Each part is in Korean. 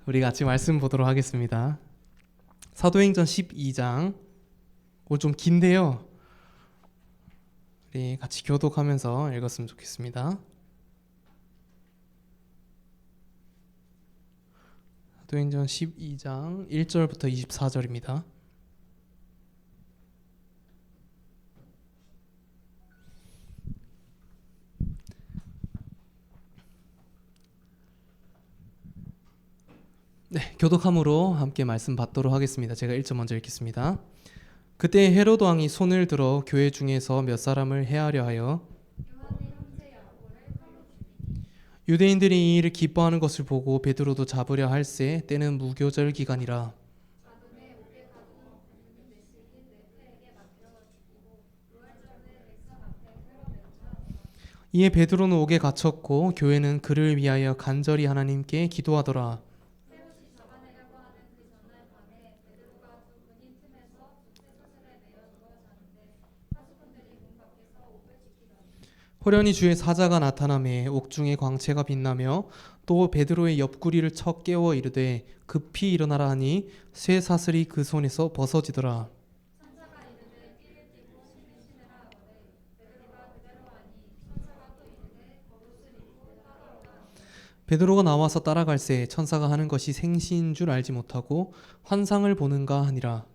우리 같이 말씀 보도록 하겠습니다. 사도행전 12장. 오늘 좀 긴데요. 우리 같이 교독하면서 읽었으면 좋겠습니다. 사도행전 12장 1절부터 24절입니다. 네, 교독함으로 함께 말씀 받도록 하겠습니다. 제가 1절 먼저 읽겠습니다. 그때 헤로드 왕이 손을 들어 교회 중에서 몇 사람을 해하려 하여 유대인들이 이 일을 기뻐하는 것을 보고 베드로도 잡으려 할세. 때는 무교절 기간이라. 이에 베드로는 옥에 갇혔고 교회는 그를 위하여 간절히 하나님께 기도하더라. 호련히 주의 사자가 나타나매 옥중에 광채가 빛나며 또 베드로의 옆구리를 쳐 깨워 이르되 급히 일어나라 하니 쇠 사슬이 그 손에서 벗어지더라. 베드로가 나와서 따라갈새 천사가 하는 것이 생시인 줄 알지 못하고 환상을 보는가 하니라.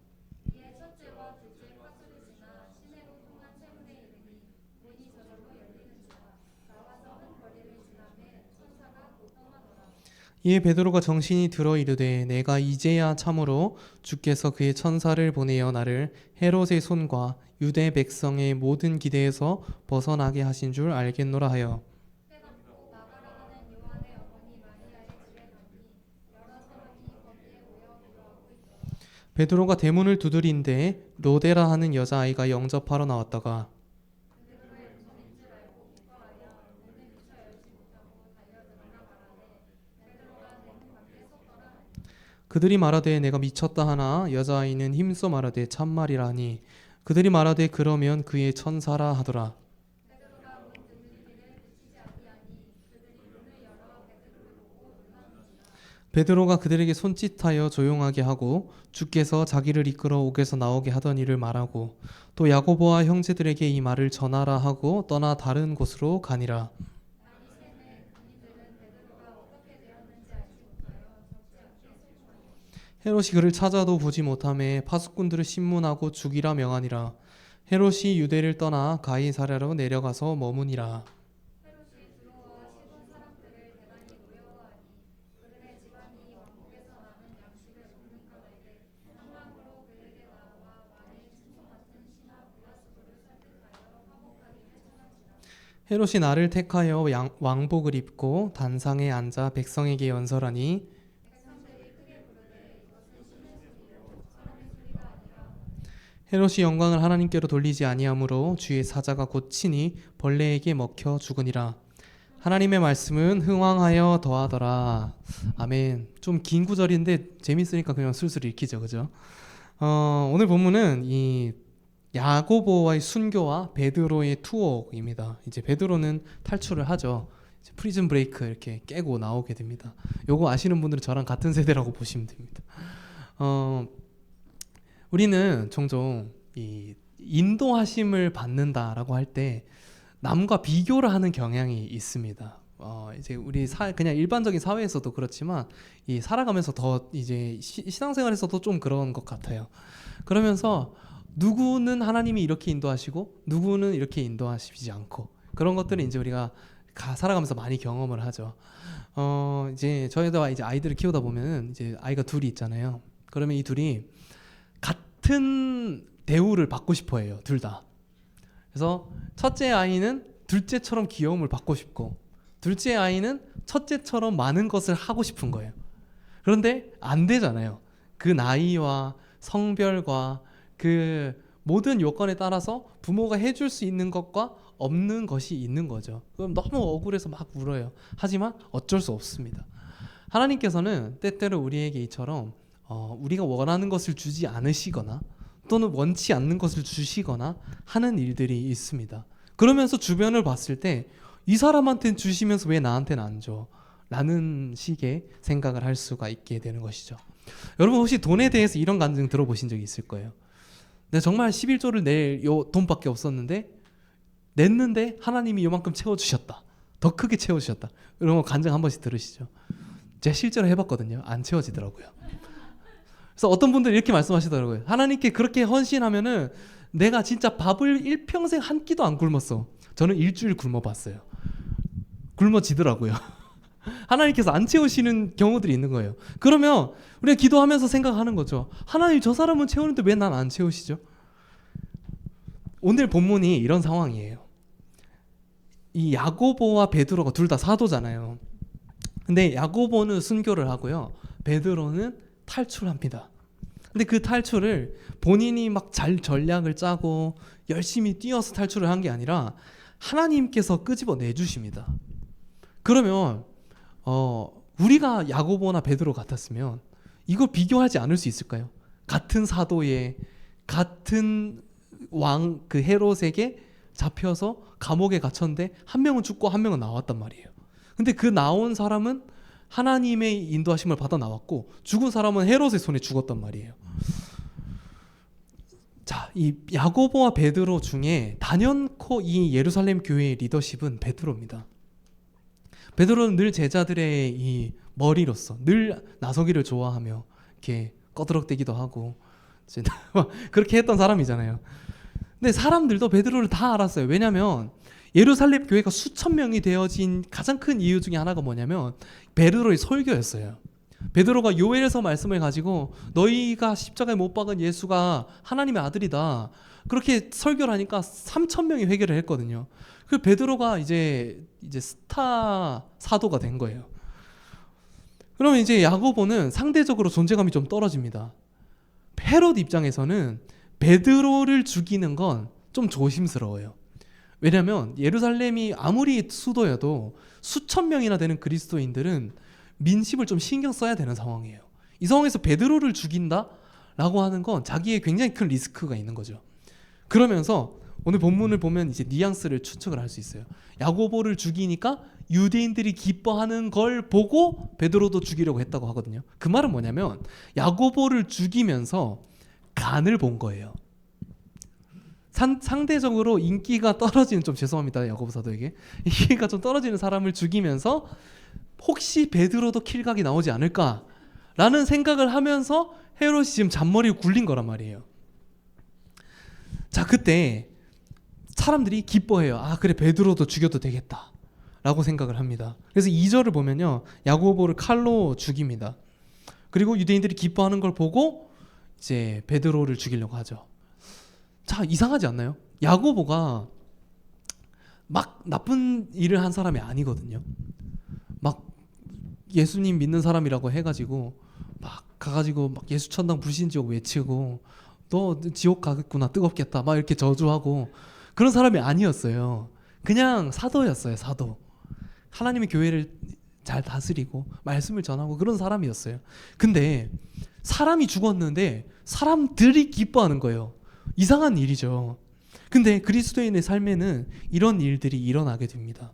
이에 베드로가 정신이 들어 이르되 내가 이제야 참으로 주께서 그의 천사를 보내어 나를 헤롯의 손과 유대 백성의 모든 기대에서 벗어나게 하신 줄 알겠노라 하여 베드로가 대문을 두드린데 로데라 하는 여자아이가 영접하러 나왔다가 그들이 말하되 내가 미쳤다 하나 여자아이는 힘써 말하되 참말이라 하니 그들이 말하되 그러면 그의 천사라 하더라. 베드로가 그들에게 손짓하여 조용하게 하고 주께서 자기를 이끌어 옥에서 나오게 하던 일을 말하고 또 야고보와 형제들에게 이 말을 전하라 하고 떠나 다른 곳으로 가니라. 헤롯이 그를 찾아도 보지 못하매 파수꾼들을 신문하고 죽이라 명하니라. 헤롯이 유대를 떠나 가이사랴로 내려가서 머무니라. 헤롯이 나를 택하여 왕복을 입고 단상에 앉아 백성에게 연설하니 헤롯이 영광을 하나님께로 돌리지 아니하므로 주의 사자가 곧 친히 벌레에게 먹혀 죽으니라. 하나님의 말씀은 흥왕하여 더하더라. 아멘. 좀 긴 구절인데 재밌으니까 그냥 술술 읽히죠, 그죠? 오늘 본문은 이 야고보와의 순교와 베드로의 투옥입니다. 이제 베드로는 탈출을 하죠. 이제 프리즌 브레이크 이렇게 깨고 나오게 됩니다. 요거 아시는 분들은 저랑 같은 세대라고 보시면 됩니다. 우리는 종종 이 인도하심을 받는다라고 할 때 남과 비교를 하는 경향이 있습니다. 이제 우리 그냥 일반적인 사회에서도 그렇지만 이 살아가면서 더 이제 신앙생활에서도 좀 그런 것 같아요. 그러면서 누구는 하나님이 이렇게 인도하시고 누구는 이렇게 인도하시지 않고 그런 것들을 이제 우리가 살아가면서 많이 경험을 하죠. 이제 저희가 이제 아이들을 키우다 보면은 이제 아이가 둘이 있잖아요. 그러면 이 둘이 같은 대우를 받고 싶어 해요. 둘 다. 그래서 첫째 아이는 둘째처럼 귀여움을 받고 싶고 둘째 아이는 첫째처럼 많은 것을 하고 싶은 거예요. 그런데 안 되잖아요. 그 나이와 성별과 그 모든 요건에 따라서 부모가 해줄 수 있는 것과 없는 것이 있는 거죠. 그럼 너무 억울해서 막 울어요. 하지만 어쩔 수 없습니다. 하나님께서는 때때로 우리에게 이처럼 우리가 원하는 것을 주지 않으시거나 또는 원치 않는 것을 주시거나 하는 일들이 있습니다. 그러면서 주변을 봤을 때 이 사람한테는 주시면서 왜 나한테는 안 줘? 라는 식의 생각을 할 수가 있게 되는 것이죠. 여러분 혹시 돈에 대해서 이런 간증 들어보신 적이 있을 거예요. 내가 정말 11조를 낼 요 돈밖에 없었는데 냈는데 하나님이 요만큼 채워주셨다. 더 크게 채워주셨다. 이런 거 간증 한 번씩 들으시죠. 제가 실제로 해봤거든요. 안 채워지더라고요. 그래서 어떤 분들이 이렇게 말씀하시더라고요. 하나님께 그렇게 헌신하면은 내가 진짜 밥을 일평생 한 끼도 안 굶었어. 저는 일주일 굶어봤어요. 굶어지더라고요. 하나님께서 안 채우시는 경우들이 있는 거예요. 그러면 우리가 기도하면서 생각하는 거죠. 하나님 저 사람은 채우는데 왜 난 안 채우시죠? 오늘 본문이 이런 상황이에요. 이 야고보와 베드로가 둘 다 사도잖아요. 근데 야고보는 순교를 하고요. 베드로는 탈출합니다. 근데 그 탈출을 본인이 막 잘 전략을 짜고 열심히 뛰어서 탈출을 한 게 아니라 하나님께서 끄집어 내주십니다. 그러면 우리가 야고보나 베드로 같았으면 이걸 비교하지 않을 수 있을까요? 같은 사도에 같은 왕 그 헤롯에게 잡혀서 감옥에 갇혔는데 한 명은 죽고 한 명은 나왔단 말이에요. 근데 그 나온 사람은 하나님의 인도하심을 받아 나왔고 죽은 사람은 헤롯의 손에 죽었단 말이에요. 자, 이 야고보와 베드로 중에 단연코 이 예루살렘 교회의 리더십은 베드로입니다. 베드로는 늘 제자들의 이 머리로서 늘 나서기를 좋아하며 이렇게 꺼드럭대기도 하고 그렇게 했던 사람이잖아요. 근데 사람들도 베드로를 다 알았어요. 왜냐하면 예루살렘 교회가 수천 명이 되어진 가장 큰 이유 중에 하나가 뭐냐면 베드로의 설교였어요. 베드로가 요엘서 말씀을 가지고 너희가 십자가에 못 박은 예수가 하나님의 아들이다. 그렇게 설교를 하니까 3천 명이 회개를 했거든요. 그 베드로가 이제 스타 사도가 된 거예요. 그러면 이제 야고보는 상대적으로 존재감이 좀 떨어집니다. 헤롯 입장에서는 베드로를 죽이는 건 좀 조심스러워요. 왜냐하면 예루살렘이 아무리 수도여도 수천 명이나 되는 그리스도인들은 민심을 좀 신경 써야 되는 상황이에요. 이 상황에서 베드로를 죽인다라고 하는 건 자기의 굉장히 큰 리스크가 있는 거죠. 그러면서 오늘 본문을 보면 이제 뉘앙스를 추측을 할 수 있어요. 야고보를 죽이니까 유대인들이 기뻐하는 걸 보고 베드로도 죽이려고 했다고 하거든요. 그 말은 뭐냐면 야고보를 죽이면서 간을 본 거예요. 상대적으로 인기가 떨어지는, 좀 죄송합니다 야고보 사도에게, 인기가 좀 떨어지는 사람을 죽이면서 혹시 베드로도 킬각이 나오지 않을까라는 생각을 하면서 헤롯이 지금 잔머리를 굴린 거란 말이에요. 자, 그때 사람들이 기뻐해요. 아 그래, 베드로도 죽여도 되겠다 라고 생각을 합니다. 그래서 2절을 보면요, 야고보를 칼로 죽입니다. 그리고 유대인들이 기뻐하는 걸 보고 이제 베드로를 죽이려고 하죠. 자, 이상하지 않나요? 야고보가 막 나쁜 일을 한 사람이 아니거든요. 막 예수님 믿는 사람이라고 해가지고 막 가가지고 막 예수 천당 불신지옥 외치고 너 지옥 가겠구나 뜨겁겠다 막 이렇게 저주하고 그런 사람이 아니었어요. 그냥 사도였어요. 사도. 하나님의 교회를 잘 다스리고 말씀을 전하고 그런 사람이었어요. 근데 사람이 죽었는데 사람들이 기뻐하는 거예요. 이상한 일이죠. 근데 그리스도인의 삶에는 이런 일들이 일어나게 됩니다.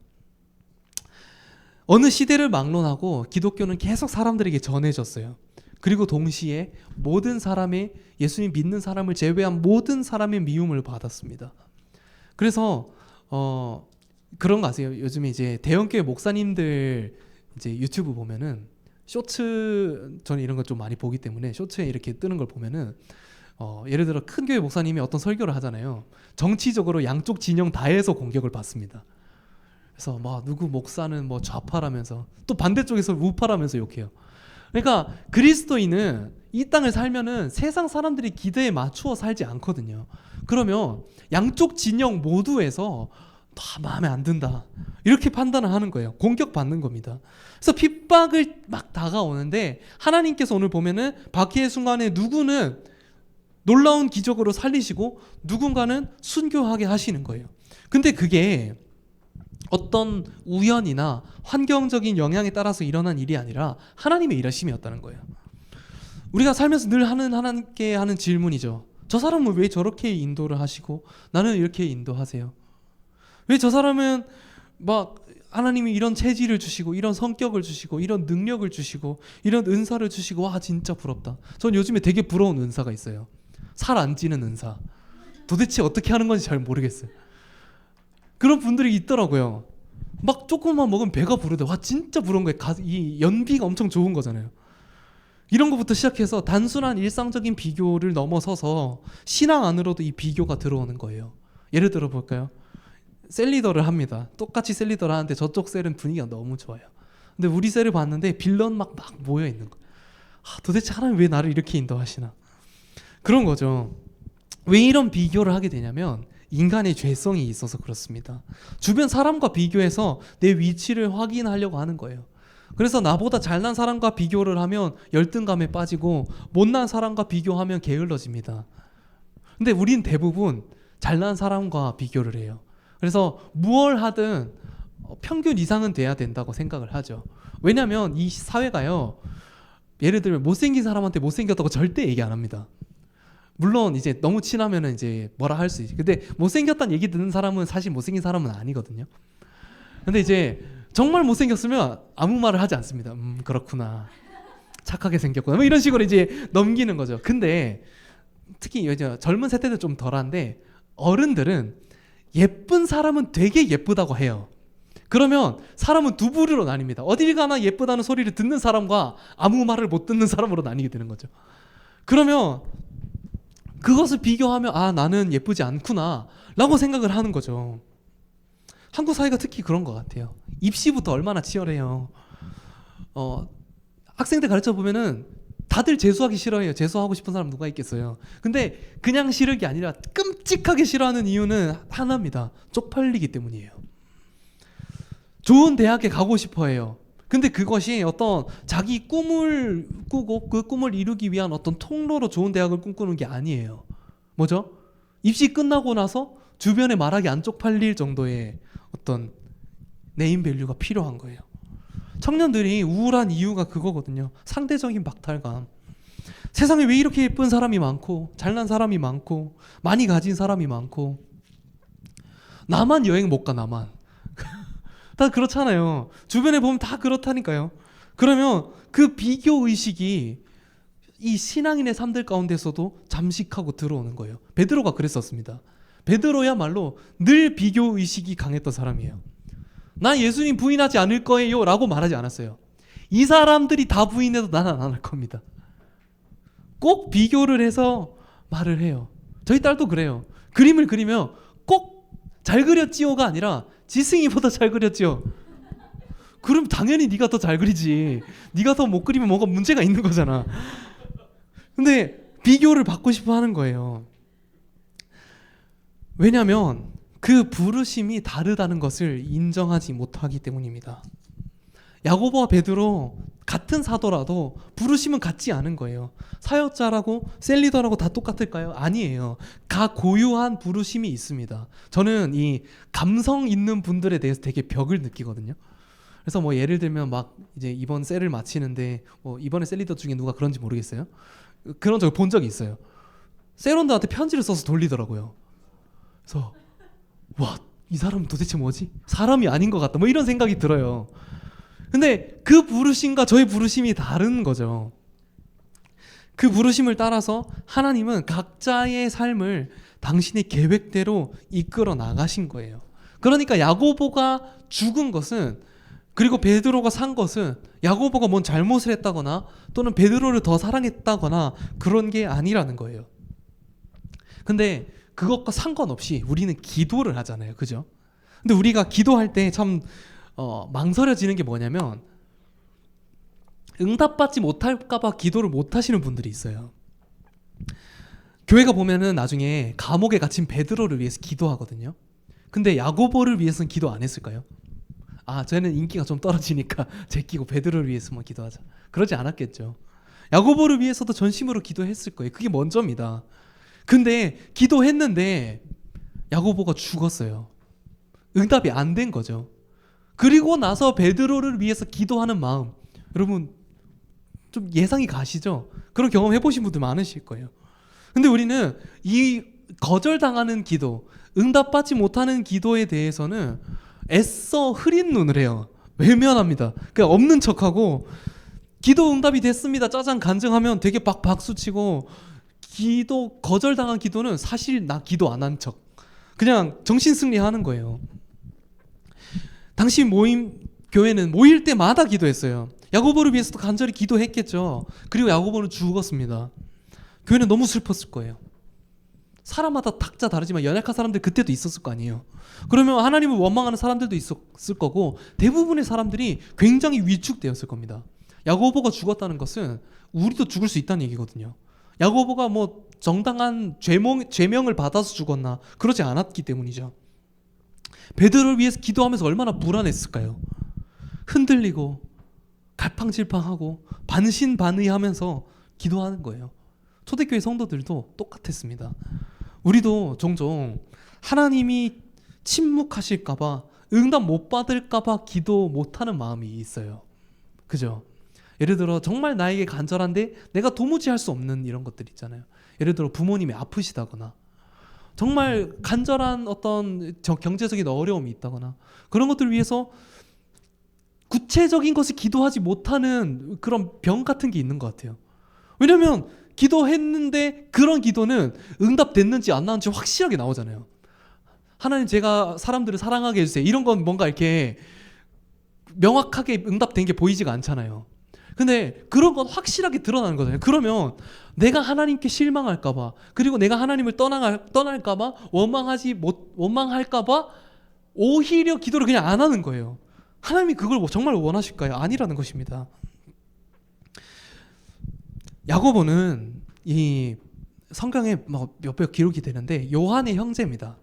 어느 시대를 막론하고 기독교는 계속 사람들에게 전해졌어요. 그리고 동시에 모든 사람의, 예수님 믿는 사람을 제외한 모든 사람의 미움을 받았습니다. 그래서 그런 거 아세요? 요즘에 이제 대형교회 목사님들 이제 유튜브 보면은 쇼츠, 저는 이런 거 좀 많이 보기 때문에 쇼츠에 이렇게 뜨는 걸 보면은 예를 들어 큰 교회 목사님이 어떤 설교를 하잖아요. 정치적으로 양쪽 진영 다해서 공격을 받습니다. 그래서 막 누구 목사는 뭐 좌파라면서 또 반대쪽에서 우파라면서 욕해요. 그러니까 그리스도인은 이 땅을 살면은 세상 사람들이 기대에 맞추어 살지 않거든요. 그러면 양쪽 진영 모두에서 다 마음에 안 든다 이렇게 판단을 하는 거예요. 공격받는 겁니다. 그래서 핍박을 막 다가오는데 하나님께서 오늘 보면은 박해의 순간에 누구는 놀라운 기적으로 살리시고 누군가는 순교하게 하시는 거예요. 근데 그게 어떤 우연이나 환경적인 영향에 따라서 일어난 일이 아니라 하나님의 일하심이었다는 거예요. 우리가 살면서 늘 하나님께 하는 질문이죠. 저 사람은 왜 저렇게 인도를 하시고 나는 이렇게 인도하세요? 왜 저 사람은 막 하나님이 이런 체질을 주시고 이런 성격을 주시고 이런 능력을 주시고 이런 은사를 주시고 와 진짜 부럽다. 전 요즘에 되게 부러운 은사가 있어요. 살 안 찌는 은사. 도대체 어떻게 하는 건지 잘 모르겠어요. 그런 분들이 있더라고요. 막 조금만 먹으면 배가 부르대. 와 진짜 부러운 거예요. 이 연비가 엄청 좋은 거잖아요. 이런 것부터 시작해서 단순한 일상적인 비교를 넘어서서 신앙 안으로도 이 비교가 들어오는 거예요. 예를 들어 볼까요? 셀리더를 합니다. 똑같이 셀리더를 하는데 저쪽 셀은 분위기가 너무 좋아요. 근데 우리 셀을 봤는데 빌런 막 모여 있는 거예요. 도대체 하나님 왜 나를 이렇게 인도하시나? 그런 거죠. 왜 이런 비교를 하게 되냐면 인간의 죄성이 있어서 그렇습니다. 주변 사람과 비교해서 내 위치를 확인하려고 하는 거예요. 그래서 나보다 잘난 사람과 비교를 하면 열등감에 빠지고 못난 사람과 비교하면 게을러집니다. 근데 우린 대부분 잘난 사람과 비교를 해요. 그래서 무얼 하든 평균 이상은 돼야 된다고 생각을 하죠. 왜냐하면 이 사회가요. 예를 들면 못생긴 사람한테 못생겼다고 절대 얘기 안 합니다. 물론 이제 너무 친하면은 이제 뭐라 할 수 있지. 근데 못생겼다는 얘기 듣는 사람은 사실 못생긴 사람은 아니거든요. 근데 이제 정말 못생겼으면 아무 말을 하지 않습니다. 그렇구나. 착하게 생겼구나. 뭐 이런 식으로 이제 넘기는 거죠. 근데 특히 이제 젊은 세대는 좀 덜한데 어른들은 예쁜 사람은 되게 예쁘다고 해요. 그러면 사람은 두 부류로 나뉩니다. 어딜 가나 예쁘다는 소리를 듣는 사람과 아무 말을 못 듣는 사람으로 나뉘게 되는 거죠. 그러면 그것을 비교하면 나는 예쁘지 않구나 라고 생각을 하는 거죠. 한국 사회가 특히 그런 것 같아요. 입시부터 얼마나 치열해요. 학생들 가르쳐 보면은 다들 재수하기 싫어해요. 재수하고 싶은 사람 누가 있겠어요. 근데 그냥 싫은 게 아니라 끔찍하게 싫어하는 이유는 하나입니다. 쪽팔리기 때문이에요. 좋은 대학에 가고 싶어 해요. 근데 그것이 어떤 자기 꿈을 꾸고 그 꿈을 이루기 위한 어떤 통로로 좋은 대학을 꿈꾸는 게 아니에요. 뭐죠? 입시 끝나고 나서 주변에 말하기 안 쪽팔릴 정도의 어떤 네임밸류가 필요한 거예요. 청년들이 우울한 이유가 그거거든요. 상대적인 박탈감. 세상에 왜 이렇게 예쁜 사람이 많고 잘난 사람이 많고 많이 가진 사람이 많고 나만 여행 못 가. 나만. 다 그렇잖아요. 주변에 보면 다 그렇다니까요. 그러면 그 비교 의식이 이 신앙인의 삶들 가운데서도 잠식하고 들어오는 거예요. 베드로가 그랬었습니다. 베드로야말로 늘 비교 의식이 강했던 사람이에요. 난 예수님 부인하지 않을 거예요 라고 말하지 않았어요. 이 사람들이 다 부인해도 나는 안 할 겁니다. 꼭 비교를 해서 말을 해요. 저희 딸도 그래요. 그림을 그리면 꼭 잘 그렸지요가 아니라 지승이보다 잘 그렸지요. 그럼 당연히 네가 더 잘 그리지. 네가 더 못 그리면 뭔가 문제가 있는 거잖아. 근데 비교를 받고 싶어 하는 거예요. 왜냐하면 그 부르심이 다르다는 것을 인정하지 못하기 때문입니다. 야고보와 베드로 같은 사도라도 부르심은 같지 않은 거예요. 사역자라고 셀리더라고 다 똑같을까요? 아니에요. 각 고유한 부르심이 있습니다. 저는 이 감성 있는 분들에 대해서 되게 벽을 느끼거든요. 그래서 뭐 예를 들면 막 이제 이번 셀을 마치는데 이번에 셀리더 중에 누가 그런지 모르겠어요. 그런 적 본 적이 있어요. 셀원들한테 편지를 써서 돌리더라고요. 그래서 와, 이 사람은 도대체 뭐지? 사람이 아닌 것 같다. 뭐 이런 생각이 들어요. 근데 그 부르심과 저의 부르심이 다른 거죠. 그 부르심을 따라서 하나님은 각자의 삶을 당신의 계획대로 이끌어 나가신 거예요. 그러니까 야고보가 죽은 것은, 그리고 베드로가 산 것은 야고보가 뭔 잘못을 했다거나 또는 베드로를 더 사랑했다거나 그런 게 아니라는 거예요. 근데 그것과 상관없이 우리는 기도를 하잖아요. 그죠? 근데 우리가 기도할 때 참 망설여지는 게 뭐냐면 응답받지 못할까봐 기도를 못 하시는 분들이 있어요. 교회가 보면은 나중에 감옥에 갇힌 베드로를 위해서 기도하거든요. 근데 야고보를 위해서는 기도 안 했을까요? 저희는 인기가 좀 떨어지니까 제끼고 베드로를 위해서만 기도하자. 그러지 않았겠죠. 야고보를 위해서도 전심으로 기도했을 거예요. 그게 먼저입니다. 근데 기도했는데 야고보가 죽었어요. 응답이 안 된 거죠. 그리고 나서 베드로를 위해서 기도하는 마음, 여러분 좀 예상이 가시죠? 그런 경험 해보신 분들 많으실 거예요. 근데 우리는 이 거절당하는 기도, 응답받지 못하는 기도에 대해서는 애써 흐린 눈을 해요. 외면합니다. 그냥 없는 척하고 기도 응답이 됐습니다. 짜잔 간증하면 되게 막 박수치고 기도 거절당한 기도는 사실 나 기도 안 한 척. 그냥 정신승리하는 거예요. 당시 교회는 모일 때마다 기도했어요. 야고보를 위해서도 간절히 기도했겠죠. 그리고 야고보는 죽었습니다. 교회는 너무 슬펐을 거예요. 사람마다 각자 다르지만 연약한 사람들 그때도 있었을 거 아니에요. 그러면 하나님을 원망하는 사람들도 있었을 거고 대부분의 사람들이 굉장히 위축되었을 겁니다. 야고보가 죽었다는 것은 우리도 죽을 수 있다는 얘기거든요. 야고보가 뭐 정당한 죄명을 받아서 죽었나 그러지 않았기 때문이죠. 베드로를 위해서 기도하면서 얼마나 불안했을까요? 흔들리고 갈팡질팡하고 반신반의하면서 기도하는 거예요. 초대교회 성도들도 똑같았습니다. 우리도 종종 하나님이 침묵하실까봐 응답 못 받을까봐 기도 못하는 마음이 있어요. 그죠? 예를 들어 정말 나에게 간절한데 내가 도무지 할 수 없는 이런 것들 있잖아요. 예를 들어 부모님이 아프시다거나 정말 간절한 어떤 경제적인 어려움이 있다거나 그런 것들을 위해서 구체적인 것을 기도하지 못하는 그런 병 같은 게 있는 것 같아요. 왜냐하면 기도했는데 그런 기도는 응답됐는지 안 나왔는지 확실하게 나오잖아요. 하나님 제가 사람들을 사랑하게 해주세요. 이런 건 뭔가 이렇게 명확하게 응답된 게 보이지가 않잖아요. 근데 그런 건 확실하게 드러나는 거잖아요. 그러면 내가 하나님께 실망할까봐 그리고 내가 하나님을 떠날까봐 원망할까봐 오히려 기도를 그냥 안 하는 거예요. 하나님이 그걸 정말 원하실까요? 아니라는 것입니다. 야고보는 이 성경에 몇몇 기록이 되는데 요한의 형제입니다.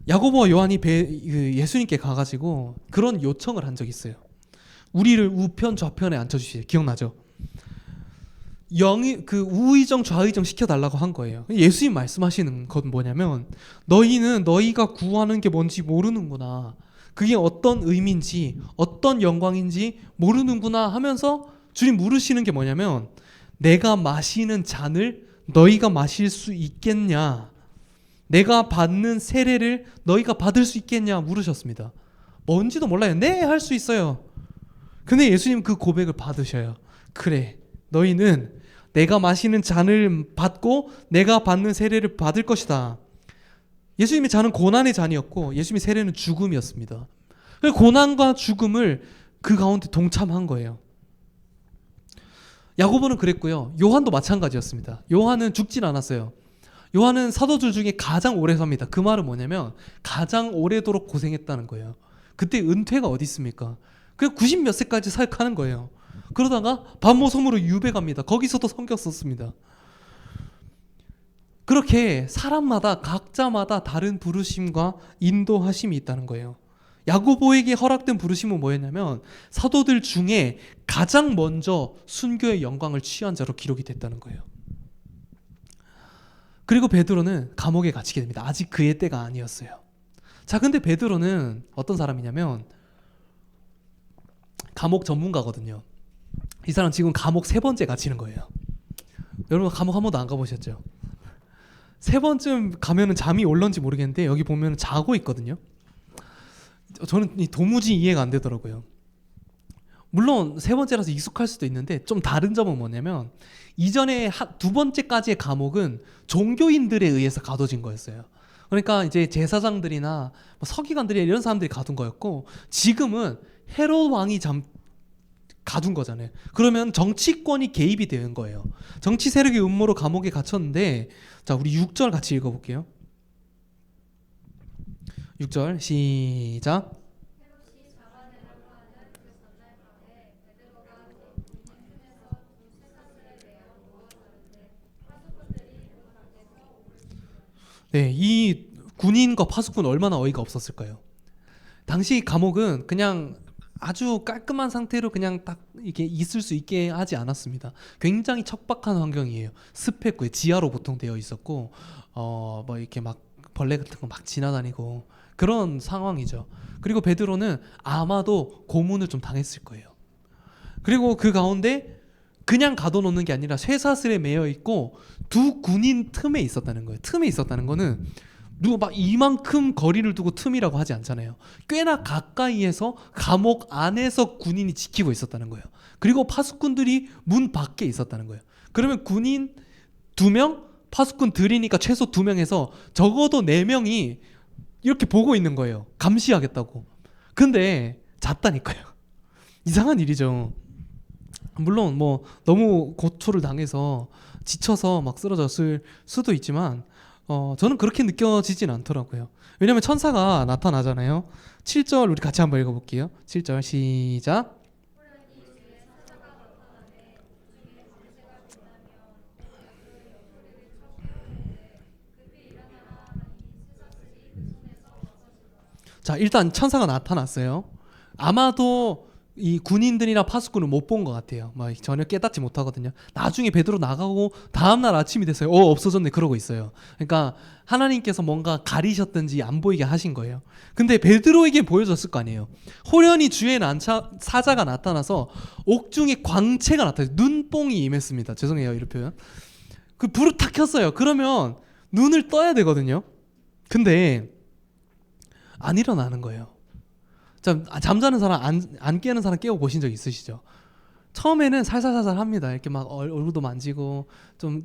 야고보와 요한이 예수님께 가가지고 그런 요청을 한 적이 있어요. 우리를 우편 좌편에 앉혀주세요. 기억나죠? 우의정 좌의정 시켜달라고 한 거예요. 예수님 말씀하시는 건 뭐냐면 너희는 너희가 구하는 게 뭔지 모르는구나. 그게 어떤 의미인지 어떤 영광인지 모르는구나 하면서 주님 물으시는 게 뭐냐면 내가 마시는 잔을 너희가 마실 수 있겠냐? 내가 받는 세례를 너희가 받을 수 있겠냐 물으셨습니다. 뭔지도 몰라요. 네, 할 수 있어요. 근데 예수님 그 고백을 받으셔요. 그래, 너희는 내가 마시는 잔을 받고 내가 받는 세례를 받을 것이다. 예수님의 잔은 고난의 잔이었고 예수님의 세례는 죽음이었습니다. 고난과 죽음을 그 가운데 동참한 거예요. 야고보는 그랬고요. 요한도 마찬가지였습니다. 요한은 죽진 않았어요. 요한은 사도들 중에 가장 오래 삽니다. 그 말은 뭐냐면 가장 오래도록 고생했다는 거예요. 그때 은퇴가 어디 있습니까? 그냥 90 몇 세까지 사역하는 거예요. 그러다가 반모섬으로 유배 갑니다. 거기서도 성경 썼습니다. 그렇게 사람마다 각자마다 다른 부르심과 인도하심이 있다는 거예요. 야고보에게 허락된 부르심은 뭐였냐면 사도들 중에 가장 먼저 순교의 영광을 취한 자로 기록이 됐다는 거예요. 그리고 베드로는 감옥에 갇히게 됩니다. 아직 그의 때가 아니었어요. 자, 근데 베드로는 어떤 사람이냐면 감옥 전문가거든요. 이 사람 지금 감옥 3번째 갇히는 거예요. 여러분 감옥 한 번도 안 가보셨죠? 3번쯤 가면은 잠이 올런지 모르겠는데 여기 보면 자고 있거든요. 저는 도무지 이해가 안 되더라고요. 물론 3번째라서 익숙할 수도 있는데 좀 다른 점은 뭐냐면 이전에 2번째까지의 감옥은 종교인들에 의해서 가둬진 거였어요. 그러니까 이제 제사장들이나 서기관들이 이런 사람들이 가둔 거였고 지금은 헤롯 왕이 가둔 거잖아요. 그러면 정치권이 개입이 되는 거예요. 정치 세력의 음모로 감옥에 갇혔는데 자, 우리 6절 같이 읽어볼게요. 6절 시작. 네, 이 군인과 파수꾼 얼마나 어이가 없었을까요? 당시 감옥은 그냥 아주 깔끔한 상태로 그냥 딱 이렇게 있을 수 있게 하지 않았습니다. 굉장히 척박한 환경이에요. 습했고 지하로 보통 되어 있었고 뭐 이렇게 막 벌레 같은 거 막 지나다니고 그런 상황이죠. 그리고 베드로는 아마도 고문을 좀 당했을 거예요. 그리고 그 가운데 그냥 가둬놓는 게 아니라 쇠사슬에 매여 있고 두 군인 틈에 있었다는 거예요. 틈에 있었다는 거는 누가 막 이만큼 거리를 두고 틈이라고 하지 않잖아요. 꽤나 가까이에서 감옥 안에서 군인이 지키고 있었다는 거예요. 그리고 파수꾼들이 문 밖에 있었다는 거예요. 그러면 군인 2명, 파수꾼 들이니까 최소 2명에서 적어도 4명이 이렇게 보고 있는 거예요. 감시하겠다고. 근데 잤다니까요. 이상한 일이죠. 물론 뭐 너무 고초를 당해서 지쳐서 막 쓰러졌을 수도 있지만 저는 그렇게 느껴지진 않더라고요. 왜냐하면 천사가 나타나잖아요. 7절 우리 같이 한번 읽어볼게요. 7절 시작. 자, 일단 천사가 나타났어요. 아마도 이 군인들이나 파수꾼을 못 본 것 같아요. 막 전혀 깨닫지 못하거든요. 나중에 베드로 나가고 다음날 아침이 됐어요. 없어졌네 그러고 있어요. 그러니까 하나님께서 뭔가 가리셨든지 안 보이게 하신 거예요. 근데 베드로에게 보여졌을 거 아니에요. 호련히 주의 사자가 나타나서 옥중에 광채가 나타나요. 눈뽕이 임했습니다. 죄송해요 이런 표현. 그 불을 탁 켰어요. 그러면 눈을 떠야 되거든요. 근데 안 일어나는 거예요. 잠자는 사람 안 깨는 사람 깨워 보신 적 있으시죠? 처음에는 살살살살 합니다. 이렇게 막 얼굴도 만지고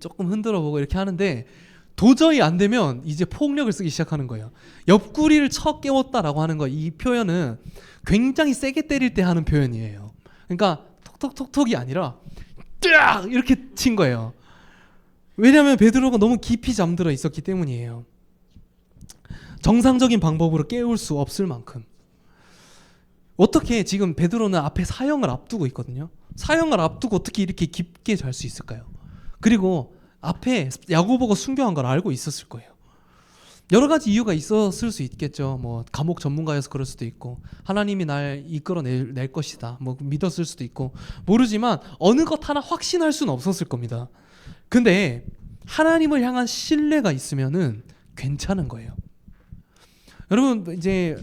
조금 흔들어 보고 이렇게 하는데 도저히 안 되면 이제 폭력을 쓰기 시작하는 거예요. 옆구리를 쳐 깨웠다라고 하는 거, 이 표현은 굉장히 세게 때릴 때 하는 표현이에요. 그러니까 톡톡톡톡이 아니라 딱 이렇게 친 거예요. 왜냐하면 베드로가 너무 깊이 잠들어 있었기 때문이에요. 정상적인 방법으로 깨울 수 없을 만큼. 어떻게 지금 베드로는 앞에 사형을 앞두고 있거든요. 사형을 앞두고 어떻게 이렇게 깊게 잘 수 있을까요? 그리고 앞에 야고보가 순교한 걸 알고 있었을 거예요. 여러 가지 이유가 있었을 수 있겠죠. 뭐 감옥 전문가여서 그럴 수도 있고, 하나님이 날 이끌어낼 것이다 뭐 믿었을 수도 있고, 모르지만 어느 것 하나 확신할 수는 없었을 겁니다. 근데 하나님을 향한 신뢰가 있으면은 괜찮은 거예요. 여러분 이제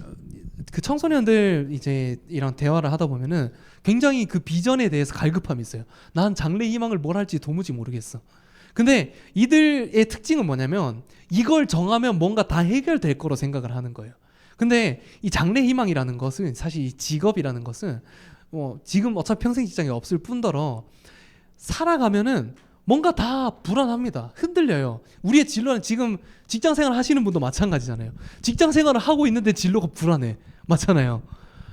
그 청소년들 이제 이런 대화를 하다 보면은 굉장히 그 비전에 대해서 갈급함이 있어요. 난 장래 희망을 뭘 할지 도무지 모르겠어. 근데 이들의 특징은 뭐냐면 이걸 정하면 뭔가 다 해결될 거로 생각을 하는 거예요. 근데 이 장래 희망이라는 것은, 사실 이 직업이라는 것은 지금 어차피 평생 직장이 없을 뿐더러 살아가면은 뭔가 다 불안합니다. 흔들려요. 우리의 진로는 지금 직장 생활 하시는 분도 마찬가지잖아요. 직장 생활을 하고 있는데 진로가 불안해. 맞잖아요.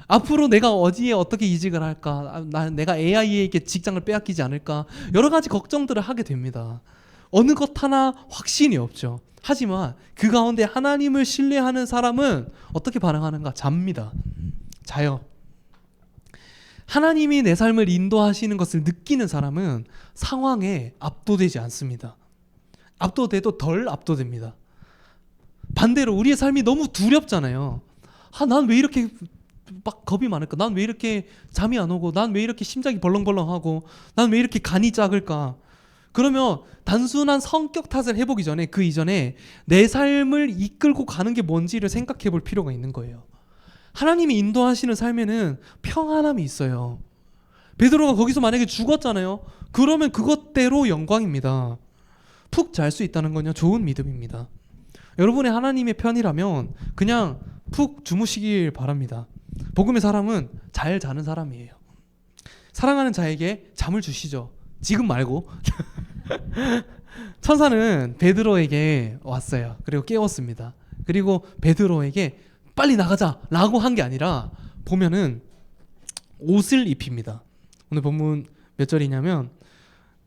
앞으로 내가 어디에 어떻게 이직을 할까? 내가 AI에게 직장을 빼앗기지 않을까? 여러 가지 걱정들을 하게 됩니다. 어느 것 하나 확신이 없죠. 하지만 그 가운데 하나님을 신뢰하는 사람은 어떻게 반응하는가? 잡니다. 자요. 하나님이 내 삶을 인도하시는 것을 느끼는 사람은 상황에 압도되지 않습니다. 압도돼도 덜 압도됩니다. 반대로 우리의 삶이 너무 두렵잖아요. 난 왜 이렇게 막 겁이 많을까? 난 왜 이렇게 잠이 안 오고? 난 왜 이렇게 심장이 벌렁벌렁하고? 난 왜 이렇게 간이 작을까? 그러면 단순한 성격 탓을 해보기 전에 그 이전에 내 삶을 이끌고 가는 게 뭔지를 생각해 볼 필요가 있는 거예요. 하나님이 인도하시는 삶에는 평안함이 있어요. 베드로가 거기서 만약에 죽었잖아요. 그러면 그것대로 영광입니다. 푹 잘 수 있다는 건요, 좋은 믿음입니다. 여러분의 하나님의 편이라면 그냥 푹 주무시길 바랍니다. 복음의 사람은 잘 자는 사람이에요. 사랑하는 자에게 잠을 주시죠. 지금 말고. 천사는 베드로에게 왔어요. 그리고 깨웠습니다. 그리고 베드로에게 빨리 나가자 라고 한 게 아니라 보면은 옷을 입힙니다. 오늘 본문 몇 절이냐면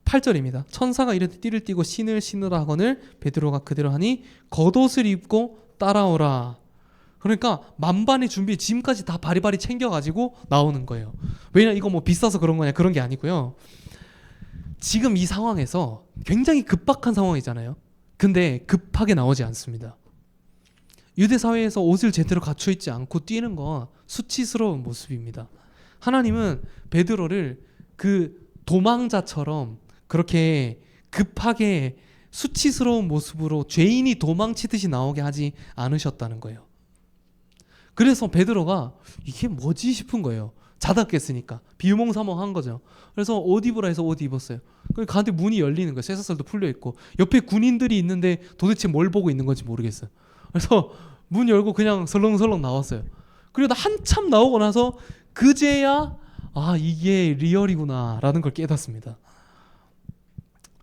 8절입니다. 천사가 이르되 띠를 띠고 신을 신으라 하거늘 베드로가 그대로 하니 겉옷을 입고 따라오라. 그러니까 만반의 준비, 짐까지 다 바리바리 챙겨가지고 나오는 거예요. 왜냐, 이거 뭐 비싸서 그런 거냐, 그런 게 아니고요. 지금 이 상황에서 굉장히 급박한 상황이잖아요. 근데 급하게 나오지 않습니다. 유대 사회에서 옷을 제대로 갖춰 입지 않고 뛰는 건 수치스러운 모습입니다. 하나님은 베드로를 그 도망자처럼 그렇게 급하게 수치스러운 모습으로 죄인이 도망치듯이 나오게 하지 않으셨다는 거예요. 그래서 베드로가 이게 뭐지 싶은 거예요. 자다 깼으니까 비몽사몽한 거죠. 그래서 옷 입으라 해서 옷 입었어요. 가는데 문이 열리는 거예요. 쇠사슬도 풀려 있고 옆에 군인들이 있는데 도대체 뭘 보고 있는 건지 모르겠어요. 그래서 문 열고 그냥 설렁설렁 나왔어요. 그리고 한참 나오고 나서 그제야 이게 리얼이구나라는 걸 깨닫습니다.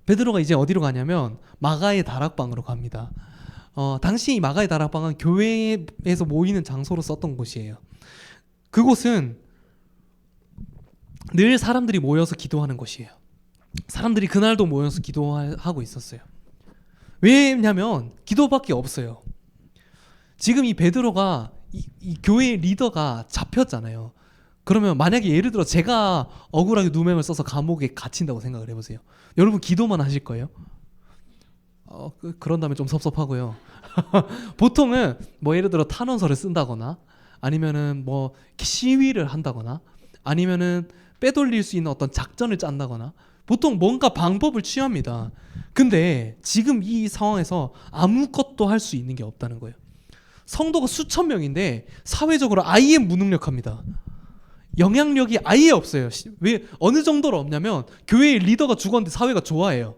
베드로가 이제 어디로 가냐면 마가의 다락방으로 갑니다. 당시 이 마가의 다락방은 교회에서 모이는 장소로 썼던 곳이에요. 그곳은 늘 사람들이 모여서 기도하는 곳이에요. 사람들이 그날도 모여서 기도하고 있었어요. 왜냐면 기도밖에 없어요. 지금 이 베드로가 이 교회의 리더가 잡혔잖아요. 그러면 만약에 예를 들어 제가 억울하게 누명을 써서 감옥에 갇힌다고 생각을 해보세요. 여러분 기도만 하실 거예요? 그런다면 좀 섭섭하고요. 보통은 뭐 예를 들어 탄원서를 쓴다거나 아니면은 뭐 시위를 한다거나 아니면은 빼돌릴 수 있는 어떤 작전을 짠다거나 보통 뭔가 방법을 취합니다. 근데 지금 이 상황에서 아무것도 할 수 있는 게 없다는 거예요. 성도가 수천 명인데 사회적으로 아예 무능력합니다. 영향력이 아예 없어요. 왜 어느 정도로 없냐면 교회의 리더가 죽었는데 사회가 좋아해요.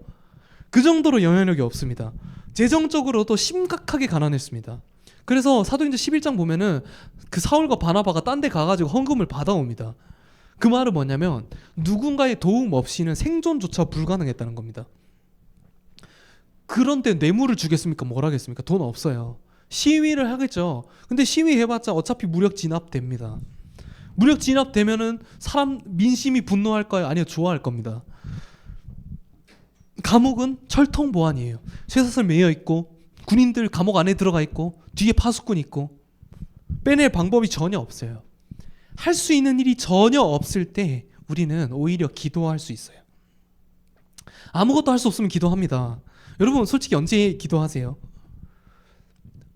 그 정도로 영향력이 없습니다. 재정적으로도 심각하게 가난했습니다. 그래서 사도행전 11장 보면은 그 사울과 바나바가 딴 데 가가지고 헌금을 받아옵니다. 그 말은 뭐냐면 누군가의 도움 없이는 생존조차 불가능했다는 겁니다. 그런데 뇌물을 주겠습니까? 뭘 하겠습니까? 돈 없어요. 시위를 하겠죠. 근데 시위해봤자 어차피 무력 진압됩니다. 무력 진압되면은 민심이 분노할까요? 아니요, 좋아할 겁니다. 감옥은 철통 보안이에요. 쇠사슬 매여 있고 군인들 감옥 안에 들어가 있고 뒤에 파수꾼 있고 빼낼 방법이 전혀 없어요. 할 수 있는 일이 전혀 없을 때 우리는 오히려 기도할 수 있어요. 아무것도 할 수 없으면 기도합니다. 여러분 솔직히 언제 기도하세요?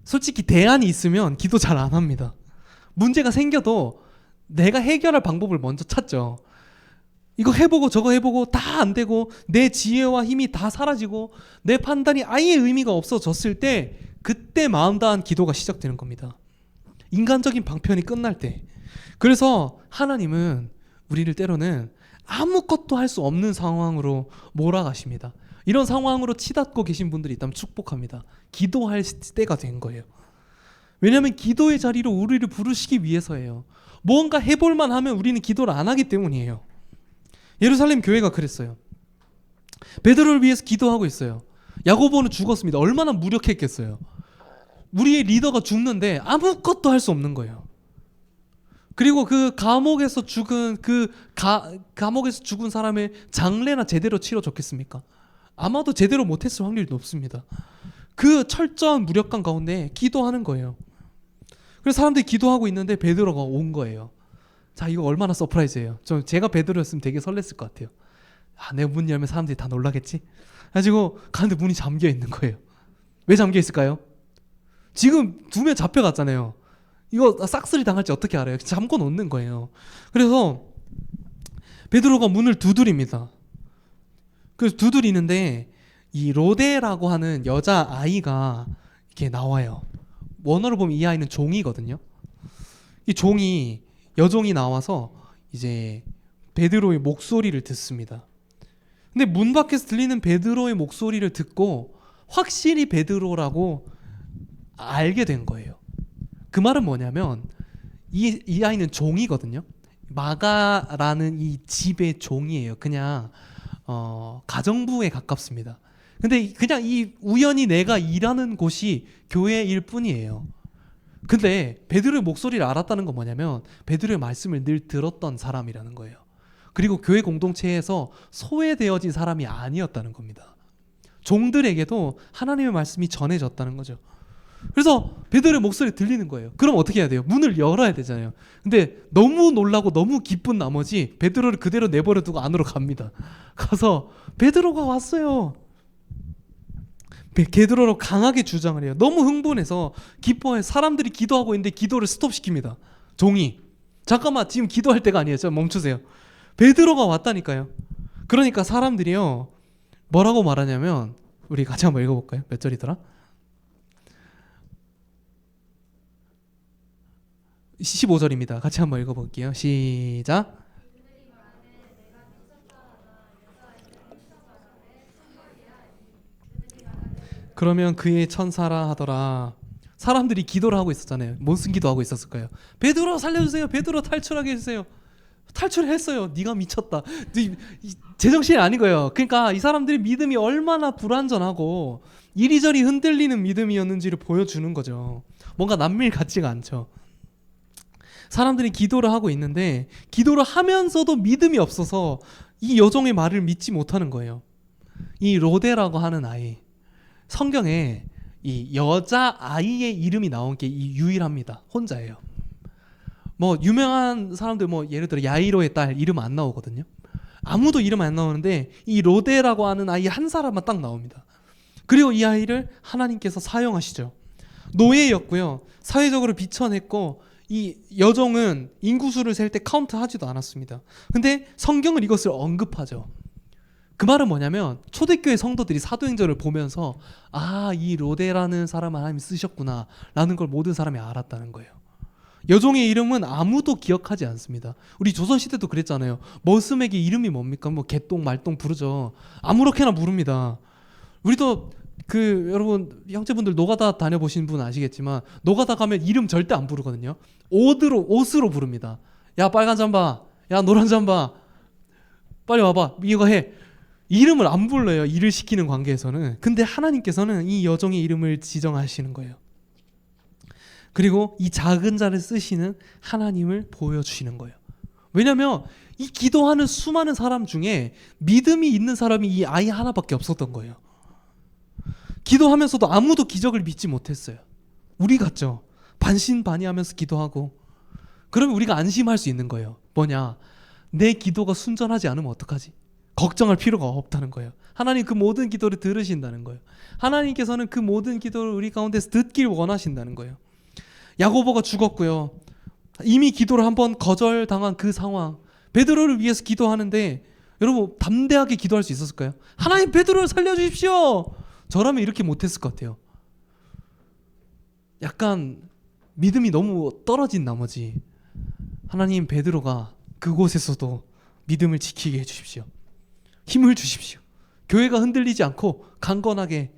솔직히 대안이 있으면 기도 잘 안 합니다. 문제가 생겨도 내가 해결할 방법을 먼저 찾죠. 이거 해보고 저거 해보고 다 안 되고 내 지혜와 힘이 다 사라지고 내 판단이 아예 의미가 없어졌을 때 그때 마음 다한 기도가 시작되는 겁니다. 인간적인 방편이 끝날 때. 그래서 하나님은 우리를 때로는 아무것도 할 수 없는 상황으로 몰아가십니다. 이런 상황으로 치닫고 계신 분들이 있다면 축복합니다. 기도할 때가 된 거예요. 왜냐하면 기도의 자리로 우리를 부르시기 위해서예요. 뭔가 해볼만 하면 우리는 기도를 안 하기 때문이에요. 예루살렘 교회가 그랬어요. 베드로를 위해서 기도하고 있어요. 야고보는 죽었습니다. 얼마나 무력했겠어요. 우리의 리더가 죽는데 아무것도 할 수 없는 거예요. 그리고 그 감옥에서 죽은 감옥에서 죽은 사람의 장례나 제대로 치러졌겠습니까? 아마도 제대로 못했을 확률이 높습니다. 그 철저한 무력감 가운데 기도하는 거예요. 그래서 사람들이 기도하고 있는데 베드로가 온 거예요. 자, 이거 얼마나 서프라이즈예요. 제가 베드로였으면 되게 설렜을 것 같아요. 내가 문 열면 사람들이 다 놀라겠지? 가지고 가는데 문이 잠겨 있는 거예요. 왜 잠겨 있을까요? 지금 2명 잡혀갔잖아요. 이거 싹쓸이 당할지 어떻게 알아요? 잠궈 놓는 거예요. 그래서 베드로가 문을 두드립니다. 그래서 두드리는데 이 로데라고 하는 여자 아이가 이렇게 나와요. 원어로 보면 이 아이는 종이거든요. 이 종이 여종이 나와서 이제 베드로의 목소리를 듣습니다. 근데 문 밖에서 들리는 베드로의 목소리를 듣고 확실히 베드로라고 알게 된 거예요. 그 말은 뭐냐면 이 아이는 종이거든요. 마가라는 이 집의 종이에요. 그냥 가정부에 가깝습니다. 근데 그냥 이 우연히 내가 일하는 곳이 교회일 뿐이에요. 근데 베드로의 목소리를 알았다는 건 뭐냐면 베드로의 말씀을 늘 들었던 사람이라는 거예요. 그리고 교회 공동체에서 소외되어진 사람이 아니었다는 겁니다. 종들에게도 하나님의 말씀이 전해졌다는 거죠. 그래서 베드로의 목소리 들리는 거예요. 그럼 어떻게 해야 돼요? 문을 열어야 되잖아요. 근데 너무 놀라고 너무 기쁜 나머지 베드로를 그대로 내버려 두고 안으로 갑니다. 가서 베드로가 왔어요. 베드로로 강하게 주장을 해요. 너무 흥분해서 기뻐해. 사람들이 기도하고 있는데 기도를 스톱시킵니다. 종이. 잠깐만, 지금 기도할 때가 아니에요. 멈추세요. 베드로가 왔다니까요. 그러니까 사람들이요, 뭐라고 말하냐면, 우리 같이 한번 읽어볼까요? 몇 절이더라? 15절입니다. 같이 한번 읽어볼게요. 시작. 그러면 그의 천사라 하더라. 사람들이 기도를 하고 있었잖아요. 무슨 기도하고 있었을까요? 베드로 살려주세요. 베드로 탈출하게 해주세요. 탈출했어요. 네가 미쳤다. 제정신이 아닌 거예요. 그러니까 이 사람들이 믿음이 얼마나 불완전하고 이리저리 흔들리는 믿음이었는지를 보여주는 거죠. 뭔가 남밀 같지가 않죠. 사람들이 기도를 하고 있는데 기도를 하면서도 믿음이 없어서 이 여종의 말을 믿지 못하는 거예요. 이 로데라고 하는 아이, 성경에 이 여자 아이의 이름이 나온 게 유일합니다. 혼자예요. 뭐 유명한 사람들 뭐 예를 들어 야이로의 딸 이름 안 나오거든요. 아무도 이름 안 나오는데 이 로데라고 하는 아이 한 사람만 딱 나옵니다. 그리고 이 아이를 하나님께서 사용하시죠. 노예였고요. 사회적으로 비천했고 이 여종은 인구수를 셀 때 카운트하지도 않았습니다. 근데 성경은 이것을 언급하죠. 그 말은 뭐냐면 초대교회 성도들이 사도행전을 보면서 아, 이 로데라는 사람을 하나님이 쓰셨구나 라는 걸 모든 사람이 알았다는 거예요. 여종의 이름은 아무도 기억하지 않습니다. 우리 조선시대도 그랬잖아요. 머슴에게 이름이 뭡니까? 뭐 개똥 말똥 부르죠. 아무렇게나 부릅니다. 우리도 여러분 형제분들 노가다 다녀보신 분 아시겠지만 노가다 가면 이름 절대 안 부르거든요. 옷으로 부릅니다. 야 빨간 잠바, 야 노란 잠바, 빨리 와봐 이거 해. 이름을 안 불러요. 일을 시키는 관계에서는. 근데 하나님께서는 이 여종의 이름을 지정하시는 거예요. 그리고 이 작은 자를 쓰시는 하나님을 보여주시는 거예요. 왜냐하면 이 기도하는 수많은 사람 중에 믿음이 있는 사람이 이 아이 하나밖에 없었던 거예요. 기도하면서도 아무도 기적을 믿지 못했어요. 우리 같죠? 반신반의하면서 기도하고 그러면 우리가 안심할 수 있는 거예요. 뭐냐? 내 기도가 순전하지 않으면 어떡하지? 걱정할 필요가 없다는 거예요. 하나님 그 모든 기도를 들으신다는 거예요. 하나님께서는 그 모든 기도를 우리 가운데서 듣길 원하신다는 거예요. 야고보가 죽었고요. 이미 기도를 한번 거절당한 그 상황. 베드로를 위해서 기도하는데 여러분 담대하게 기도할 수 있었을까요? 하나님 베드로를 살려주십시오. 저라면 이렇게 못했을 것 같아요. 약간 믿음이 너무 떨어진 나머지 하나님 베드로가 그곳에서도 믿음을 지키게 해주십시오. 힘을 주십시오. 교회가 흔들리지 않고 강건하게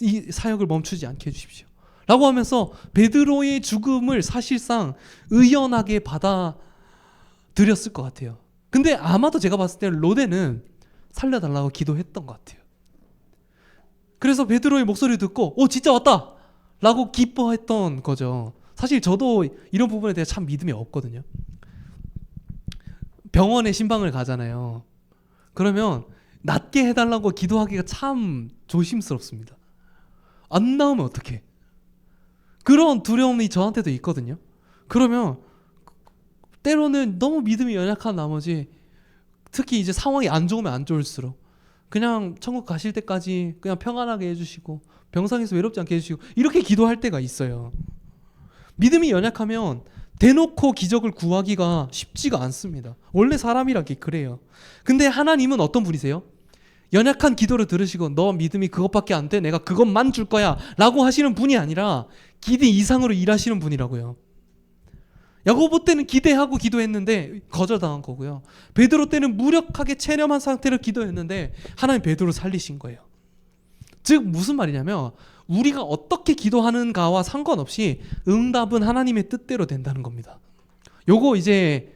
이 사역을 멈추지 않게 해주십시오. 라고 하면서 베드로의 죽음을 사실상 의연하게 받아들였을 것 같아요. 근데 아마도 제가 봤을 때 로데는 살려달라고 기도했던 것 같아요. 그래서 베드로의 목소리를 듣고 진짜 왔다! 라고 기뻐했던 거죠. 사실 저도 이런 부분에 대해 참 믿음이 없거든요. 병원에 신방을 가잖아요. 그러면 낫게 해달라고 기도하기가 참 조심스럽습니다. 안 나오면 어떡해. 그런 두려움이 저한테도 있거든요. 그러면 때로는 너무 믿음이 연약한 나머지 특히 이제 상황이 안 좋으면 안 좋을수록 그냥 천국 가실 때까지 그냥 평안하게 해주시고 병상에서 외롭지 않게 해주시고 이렇게 기도할 때가 있어요. 믿음이 연약하면 대놓고 기적을 구하기가 쉽지가 않습니다. 원래 사람이란 게 그래요. 근데 하나님은 어떤 분이세요? 연약한 기도를 들으시고 너 믿음이 그것밖에 안 돼? 내가 그것만 줄 거야 라고 하시는 분이 아니라 기대 이상으로 일하시는 분이라고요. 야고보 때는 기대하고 기도했는데 거절당한 거고요. 베드로 때는 무력하게 체념한 상태로 기도했는데 하나님 베드로를 살리신 거예요. 즉 무슨 말이냐면 우리가 어떻게 기도하는가와 상관없이 응답은 하나님의 뜻대로 된다는 겁니다. 요거 이제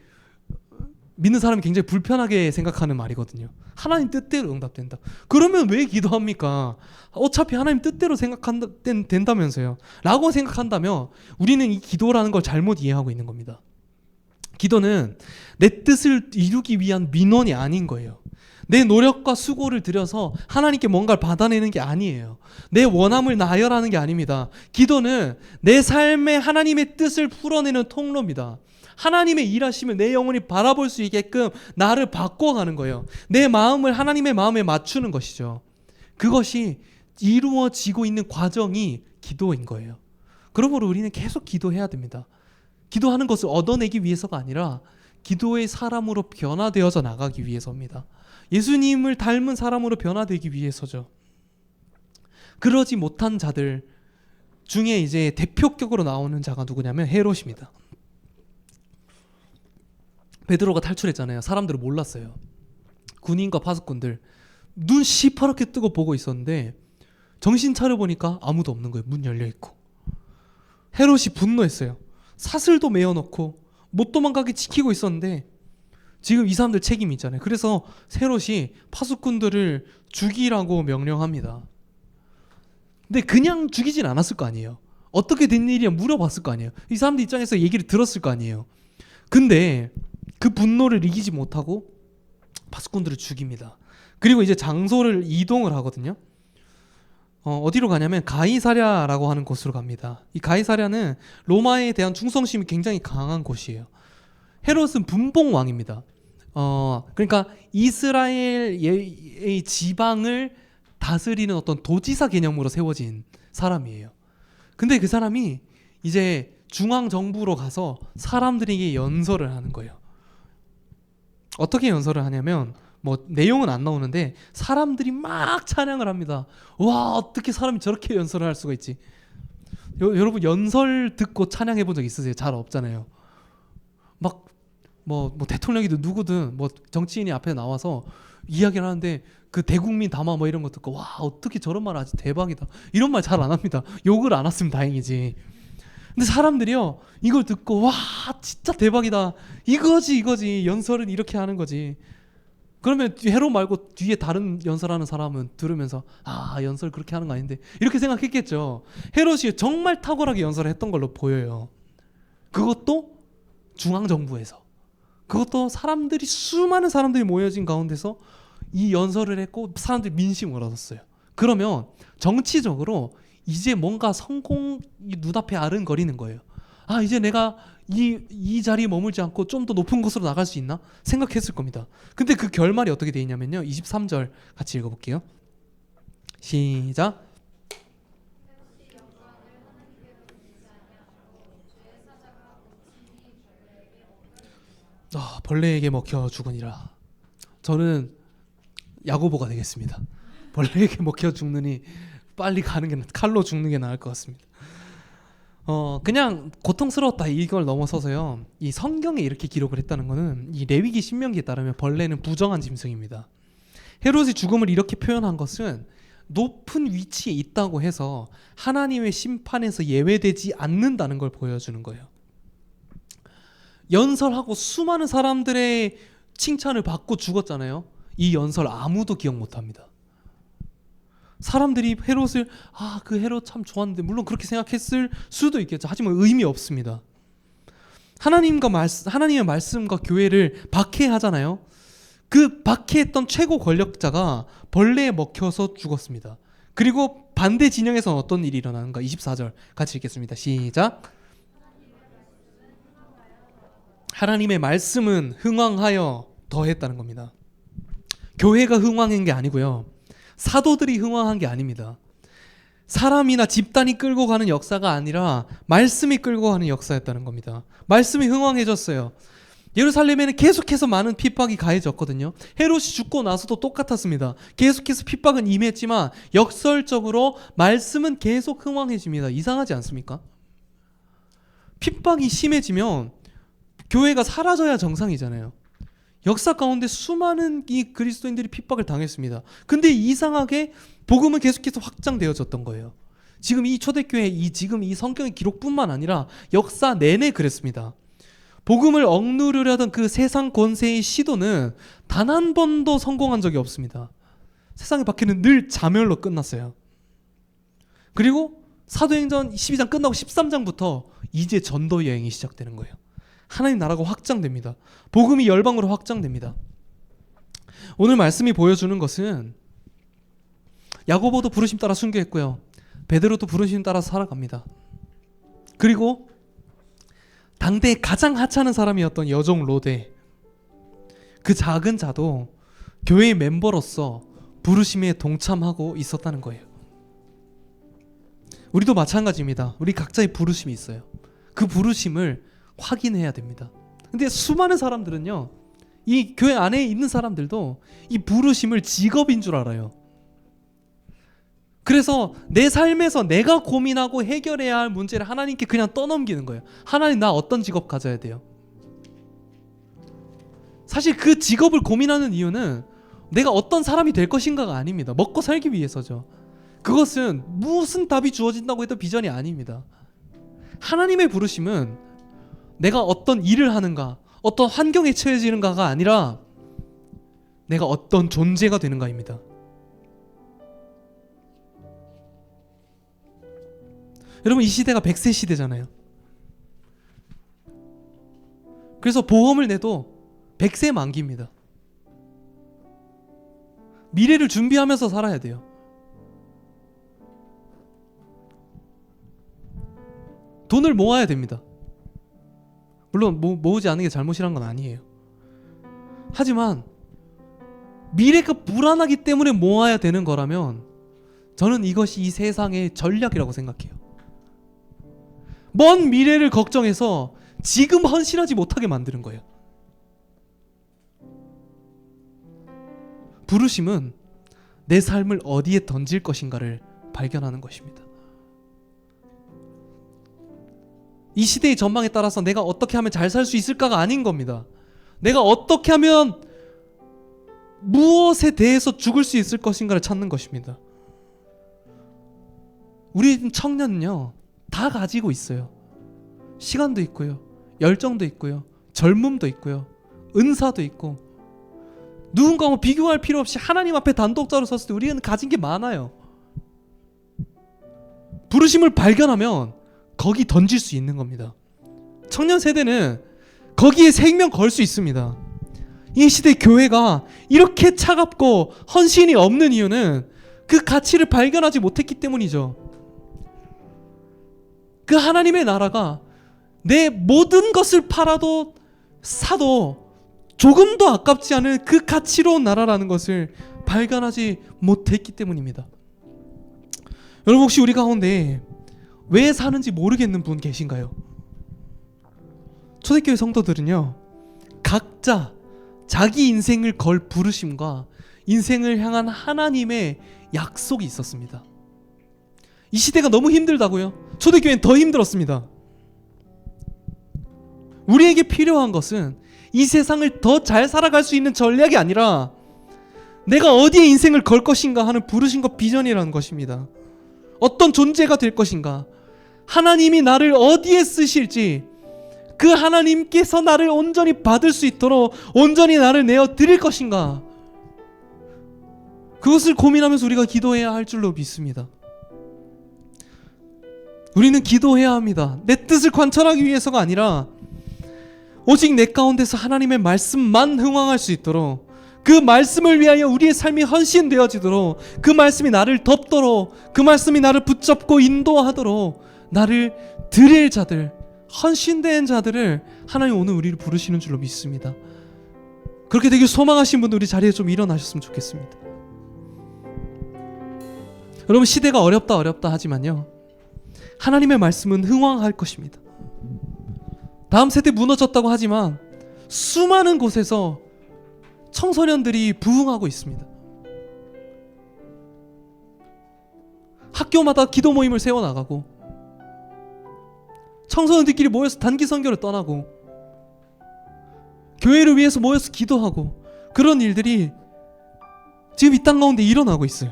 믿는 사람이 굉장히 불편하게 생각하는 말이거든요. 하나님 뜻대로 응답된다. 그러면 왜 기도합니까? 어차피 하나님 뜻대로 된다면서요. 라고 생각한다면 우리는 이 기도라는 걸 잘못 이해하고 있는 겁니다. 기도는 내 뜻을 이루기 위한 민원이 아닌 거예요. 내 노력과 수고를 들여서 하나님께 뭔가를 받아내는 게 아니에요. 내 원함을 나열하는 게 아닙니다. 기도는 내 삶에 하나님의 뜻을 풀어내는 통로입니다. 하나님의 일하심을 내 영혼이 바라볼 수 있게끔 나를 바꿔가는 거예요. 내 마음을 하나님의 마음에 맞추는 것이죠. 그것이 이루어지고 있는 과정이 기도인 거예요. 그러므로 우리는 계속 기도해야 됩니다. 기도하는 것을 얻어내기 위해서가 아니라 기도의 사람으로 변화되어져 나가기 위해서입니다. 예수님을 닮은 사람으로 변화되기 위해서죠. 그러지 못한 자들 중에 이제 대표격으로 나오는 자가 누구냐면 헤롯입니다. 베드로가 탈출했잖아요. 사람들은 몰랐어요. 군인과 파수꾼들 눈 시퍼렇게 뜨고 보고 있었는데 정신 차려보니까 아무도 없는 거예요. 문 열려있고. 헤롯이 분노했어요. 사슬도 메어놓고 못 도망가게 지키고 있었는데 지금 이 사람들 책임이 있잖아요. 그래서 헤롯이 파수꾼들을 죽이라고 명령합니다. 근데 그냥 죽이진 않았을 거 아니에요. 어떻게 된 일이야 물어봤을 거 아니에요. 이 사람들 입장에서 얘기를 들었을 거 아니에요. 근데 그 분노를 이기지 못하고 파수꾼들을 죽입니다. 그리고 이제 장소를 이동을 하거든요. 어디로 가냐면 가이사랴라고 하는 곳으로 갑니다. 이 가이사랴는 로마에 대한 충성심이 굉장히 강한 곳이에요. 헤롯은 분봉 왕입니다. 그러니까 이스라엘의 지방을 다스리는 어떤 도지사 개념으로 세워진 사람이에요. 근데 그 사람이 이제 중앙 정부로 가서 사람들에게 연설을 하는 거예요. 어떻게 연설을 하냐면 뭐 내용은 안 나오는데 사람들이 막 찬양을 합니다. 와, 어떻게 사람이 저렇게 연설을 할 수가 있지? 여러분 연설 듣고 찬양해 본 적 있으세요? 잘 없잖아요. 막 뭐 대통령이든 누구든 뭐 정치인이 앞에 나와서 이야기를 하는데 그 대국민 담화 뭐 이런 거 듣고 와, 어떻게 저런 말 하지? 대박이다. 이런 말 잘 안 합니다. 욕을 안 했으면 다행이지. 근데 사람들이요 이걸 듣고 와, 진짜 대박이다. 이거지 연설은 이렇게 하는 거지. 그러면 헤롯 말고 뒤에 다른 연설하는 사람은 들으면서 아, 연설 그렇게 하는 거 아닌데 이렇게 생각했겠죠. 헤롯이 정말 탁월하게 연설을 했던 걸로 보여요. 그것도 중앙정부에서, 그것도 사람들이 수많은 사람들이 모여진 가운데서 이 연설을 했고 사람들이 민심을 얻었어요. 그러면 정치적으로 이제 뭔가 성공이 눈앞에 아른거리는 거예요. 아, 이제 내가 이 자리에 머물지 않고 좀 더 높은 곳으로 나갈 수 있나 생각했을 겁니다. 근데 그 결말이 어떻게 되어 있냐면요, 23절 같이 읽어볼게요. 시작. 벌레에게 먹혀 죽으니라. 저는 야고보가 되겠습니다. 벌레에게 먹혀 죽느니 빨리 가는 게, 칼로 죽는 게 나을 것 같습니다. 그냥 고통스러웠다 이걸 넘어서서요, 이 성경에 이렇게 기록을 했다는 거는 이 레위기 신명기에 따르면 벌레는 부정한 짐승입니다. 헤롯이 죽음을 이렇게 표현한 것은 높은 위치에 있다고 해서 하나님의 심판에서 예외되지 않는다는 걸 보여주는 거예요. 연설하고 수많은 사람들의 칭찬을 받고 죽었잖아요. 이 연설 아무도 기억 못합니다. 사람들이 헤롯을 그 헤롯 참 좋았는데, 물론 그렇게 생각했을 수도 있겠죠. 하지만 의미 없습니다. 하나님의 말씀과 교회를 박해하잖아요. 그 박해했던 최고 권력자가 벌레에 먹혀서 죽었습니다. 그리고 반대 진영에서는 어떤 일이 일어나는가? 24절 같이 읽겠습니다. 시작. 하나님의 말씀은 흥왕하여 더했다는 겁니다. 교회가 흥왕한 게 아니고요, 사도들이 흥왕한 게 아닙니다. 사람이나 집단이 끌고 가는 역사가 아니라 말씀이 끌고 가는 역사였다는 겁니다. 말씀이 흥왕해졌어요. 예루살렘에는 계속해서 많은 핍박이 가해졌거든요. 헤롯이 죽고 나서도 똑같았습니다. 계속해서 핍박은 임했지만 역설적으로 말씀은 계속 흥왕해집니다. 이상하지 않습니까? 핍박이 심해지면 교회가 사라져야 정상이잖아요. 역사 가운데 수많은 이 그리스도인들이 핍박을 당했습니다. 근데 이상하게 복음은 계속해서 확장되어졌던 거예요. 지금 이 초대교회, 지금 이 성경의 기록뿐만 아니라 역사 내내 그랬습니다. 복음을 억누르려던 그 세상 권세의 시도는 단 한 번도 성공한 적이 없습니다. 세상의 박해는 늘 자멸로 끝났어요. 그리고 사도행전 12장 끝나고 13장부터 이제 전도 여행이 시작되는 거예요. 하나님 나라가 확장됩니다. 복음이 열방으로 확장됩니다. 오늘 말씀이 보여주는 것은 야고보도 부르심 따라 순교했고요, 베드로도 부르심 따라 살아갑니다. 그리고 당대에 가장 하찮은 사람이었던 여종 로데, 그 작은 자도 교회의 멤버로서 부르심에 동참하고 있었다는 거예요. 우리도 마찬가지입니다. 우리 각자의 부르심이 있어요. 그 부르심을 확인해야 됩니다. 근데 수많은 사람들은요, 이 교회 안에 있는 사람들도 이 부르심을 직업인 줄 알아요. 그래서 내 삶에서 내가 고민하고 해결해야 할 문제를 하나님께 그냥 떠넘기는 거예요. 하나님, 나 어떤 직업 가져야 돼요? 사실 그 직업을 고민하는 이유는 내가 어떤 사람이 될 것인가가 아닙니다. 먹고 살기 위해서죠. 그것은 무슨 답이 주어진다고 해도 비전이 아닙니다. 하나님의 부르심은 내가 어떤 일을 하는가, 어떤 환경에 처해지는가가 아니라 내가 어떤 존재가 되는가입니다. 여러분, 이 시대가 100세 시대잖아요. 그래서 보험을 내도 100세 만기입니다. 미래를 준비하면서 살아야 돼요. 돈을 모아야 됩니다. 물론 모으지 않는 게 잘못이란 건 아니에요. 하지만 미래가 불안하기 때문에 모아야 되는 거라면 저는 이것이 이 세상의 전략이라고 생각해요. 먼 미래를 걱정해서 지금 헌신하지 못하게 만드는 거예요. 부르심은 내 삶을 어디에 던질 것인가를 발견하는 것입니다. 이 시대의 전망에 따라서 내가 어떻게 하면 잘 살 수 있을까가 아닌 겁니다. 내가 어떻게 하면 무엇에 대해서 죽을 수 있을 것인가를 찾는 것입니다. 우리 청년은요, 다 가지고 있어요. 시간도 있고요, 열정도 있고요, 젊음도 있고요, 은사도 있고, 누군가와 비교할 필요 없이 하나님 앞에 단독자로 섰을 때 우리는 가진 게 많아요. 부르심을 발견하면 거기 던질 수 있는 겁니다. 청년 세대는 거기에 생명 걸 수 있습니다. 이 시대 교회가 이렇게 차갑고 헌신이 없는 이유는 그 가치를 발견하지 못했기 때문이죠. 그 하나님의 나라가 내 모든 것을 팔아도 사도 조금도 아깝지 않은 그 가치로운 나라라는 것을 발견하지 못했기 때문입니다. 여러분, 혹시 우리 가운데 왜 사는지 모르겠는 분 계신가요? 초대교회 성도들은요, 각자 자기 인생을 걸 부르심과 인생을 향한 하나님의 약속이 있었습니다. 이 시대가 너무 힘들다고요? 초대교회는 더 힘들었습니다. 우리에게 필요한 것은 이 세상을 더 잘 살아갈 수 있는 전략이 아니라 내가 어디에 인생을 걸 것인가 하는 부르심과 비전이라는 것입니다. 어떤 존재가 될 것인가, 하나님이 나를 어디에 쓰실지, 그 하나님께서 나를 온전히 받을 수 있도록 온전히 나를 내어 드릴 것인가, 그것을 고민하면서 우리가 기도해야 할 줄로 믿습니다. 우리는 기도해야 합니다. 내 뜻을 관철하기 위해서가 아니라 오직 내 가운데서 하나님의 말씀만 흥왕할 수 있도록, 그 말씀을 위하여 우리의 삶이 헌신되어지도록, 그 말씀이 나를 덮도록, 그 말씀이 나를 붙잡고 인도하도록 나를 드릴 자들, 헌신된 자들을 하나님 오늘 우리를 부르시는 줄로 믿습니다. 그렇게 되길 소망하신 분들 우리 자리에 좀 일어나셨으면 좋겠습니다. 여러분, 시대가 어렵다 하지만요, 하나님의 말씀은 흥왕할 것입니다. 다음 세대 무너졌다고 하지만 수많은 곳에서 청소년들이 부흥하고 있습니다. 학교마다 기도 모임을 세워나가고, 청소년들끼리 모여서 단기 선교를 떠나고, 교회를 위해서 모여서 기도하고, 그런 일들이 지금 이 땅 가운데 일어나고 있어요.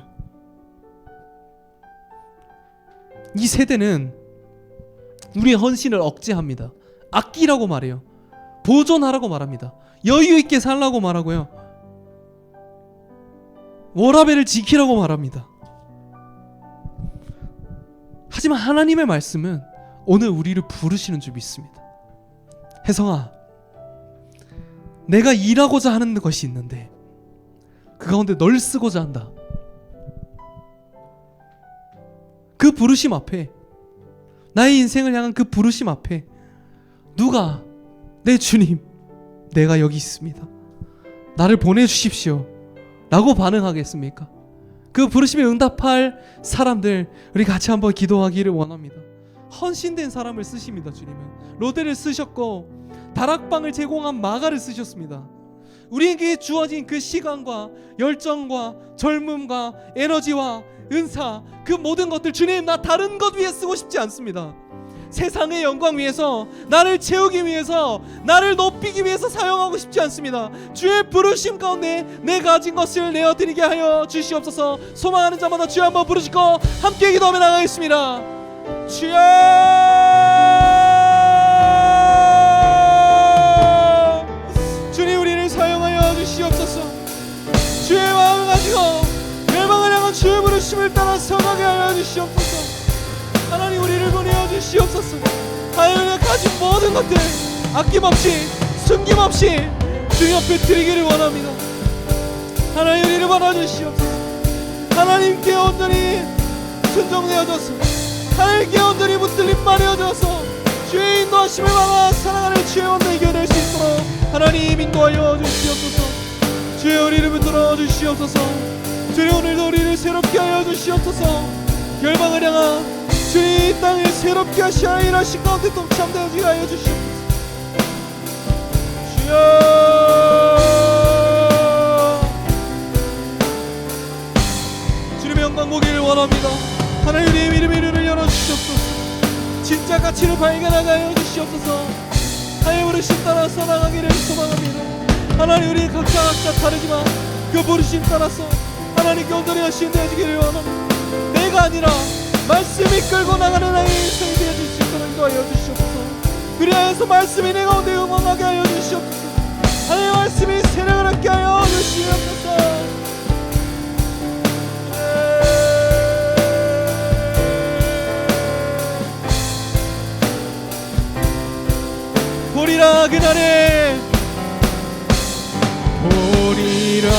이 세대는 우리의 헌신을 억제합니다. 아끼라고 말해요. 보존하라고 말합니다. 여유 있게 살라고 말하고요, 워라밸을 지키라고 말합니다. 하지만 하나님의 말씀은 오늘 우리를 부르시는 줄 믿습니다. 혜성아, 내가 일하고자 하는 것이 있는데 그 가운데 널 쓰고자 한다. 그 부르심 앞에, 나의 인생을 향한 그 부르심 앞에 누가 내 주님, 내가 여기 있습니다, 나를 보내주십시오 라고 반응하겠습니까? 그 부르심에 응답할 사람들, 우리 같이 한번 기도하기를 원합니다. 헌신된 사람을 쓰십니다. 주님은 로데를 쓰셨고 다락방을 제공한 마가를 쓰셨습니다. 우리에게 주어진 그 시간과 열정과 젊음과 에너지와 은사, 그 모든 것들, 주님, 나 다른 것 위해 쓰고 싶지 않습니다. 세상의 영광 위해서, 나를 채우기 위해서, 나를 높이기 위해서 사용하고 싶지 않습니다. 주의 부르심 가운데 내 가진 것을 내어드리게 하여 주시옵소서. 소망하는 자마다 주여 한번 부르시고 함께 기도하며 나가겠습니다. 주여! 주의 마음을 가지고 열방을 향한 주의 부르심을 따라 서가게 하여 주시옵소서. 하나님 우리를 보내어 주시옵소서. 하나님 가진 모든 것들 아낌없이 숨김없이 주 옆에 드리기를 원합니다. 하나님 우리를 받아주시옵소서. 하나님께 온전히 순종되어져서 하나님께 온전히 붙들림 말이어져서 주의 인도하심을 받아 살아가는 주의 원대 이겨낼 수 있도록 하나님 인도하여 주시옵소서. 주의 우리를 붙들어 주시옵소서. 주의 오늘도 우리를 새롭게 하여 주시옵소서. 열방을 향한 주의 땅을 새롭게 하시어 일하신 가운데 동참되어지게 하여 주시옵소서. 주님의 영광 보기를 원합니다. 하나님 우리의 믿음의 눈을 열어주시옵소서. 진짜 가치를 발견하게 하여 주시옵소서. 하나님 부르심 따라 살아가기를 소망합니다. 하나님 우리 각자 다르지만 그 부르심 따라서 하나님께 온전히 하신 되어지기를 원합니다. 내가 아니라 말씀이 끌고 나가는 나의 인생이 되어질 수 있도록 인도하여 주시옵소서. 그리하여서 말씀이 내 가운데 응원하게 하여 주시옵소서. 하나님의 말씀이 세력을 얻게 하여 주시옵소서. 보리라 그날에 보리라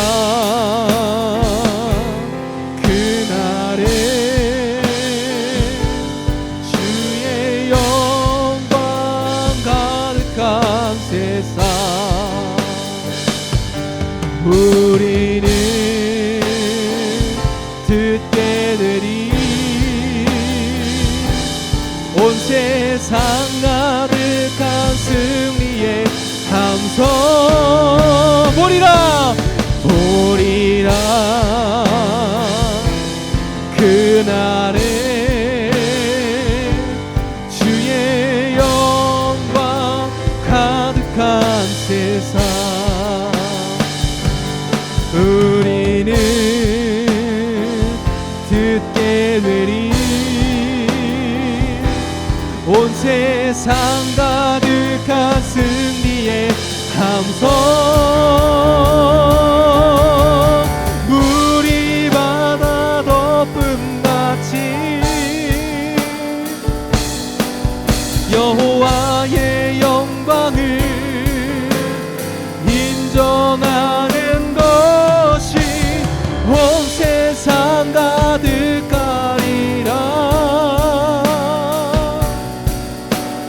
그날에 주의 영광 가득한 세상 우리는 듣게 되리 온 세상 가득한 승리의 함성 보리라 보리라 그날에 주의 영광 가득한 세상 우리는 듣게 되리 온 세상 가득한 승리의 함성 물이 바다 덮음같이 여호와의 영광을 인정하는 것이 온 세상 가득하리라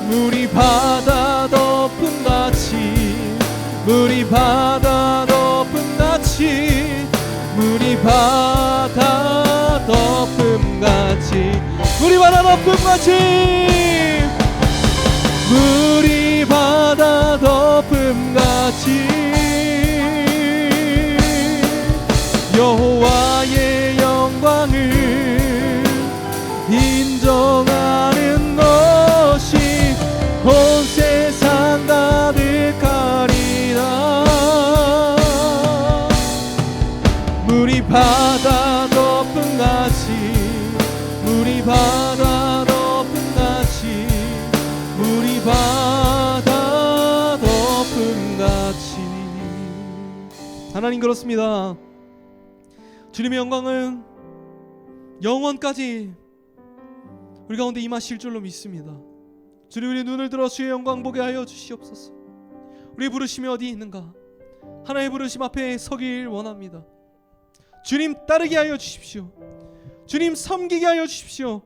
물이 바다 덮음같이 물이 바다 덮음같이 물이 바다 덮음같이 물이 바다 덮음같이 물이 바다 덮음같이 여호와의 영광을 인정하는 것이 온 세상 가득하리라 물이 바다 덮음같이 물이 바다 덮음같이 물이 바다 덮음같이 하나님 그렇습니다. 주님의 영광은 영원까지 우리 가운데 임하실 줄로 믿습니다. 주님 우리 눈을 들어 주의 영광 보게 하여 주시옵소서. 우리 부르심이 어디 있는가 하나의 부르심 앞에 서길 원합니다. 주님 따르게 하여 주십시오. 주님 섬기게 하여 주십시오.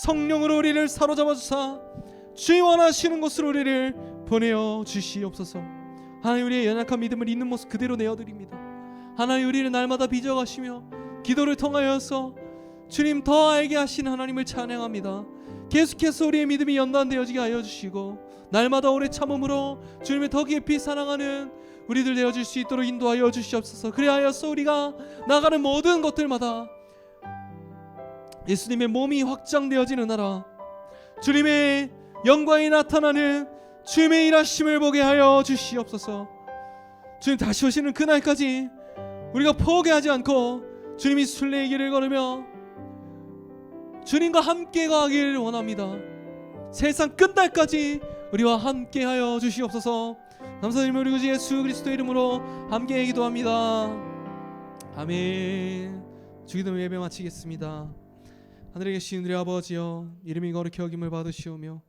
성령으로 우리를 사로잡아 주사 주의 원하시는 곳으로 우리를 보내어 주시옵소서. 하나님 우리의 연약한 믿음을 있는 모습 그대로 내어드립니다. 하나님 우리를 날마다 빚어가시며 기도를 통하여서 주님 더 알게 하시는 하나님을 찬양합니다. 계속해서 우리의 믿음이 연단되어지게 하여 주시고 날마다 오래 참음으로 주님을 더 깊이 사랑하는 우리들 되어질 수 있도록 인도하여 주시옵소서. 그리하여서 우리가 나가는 모든 것들마다 예수님의 몸이 확장되어지는 나라 주님의 영광이 나타나는 주님의 일하심을 보게 하여 주시옵소서. 주님 다시 오시는 그날까지 우리가 포기하지 않고 주님이 순례의 길을 걸으며 주님과 함께 가기를 원합니다. 세상 끝날까지 우리와 함께 하여 주시옵소서. 감사드리며 우리 구주 예수 그리스도 이름으로 함께 기도합니다. 아멘. 주기도문 예배 마치겠습니다. 하늘에 계신 우리 아버지여, 이름이 거룩히 여김을 받으시오며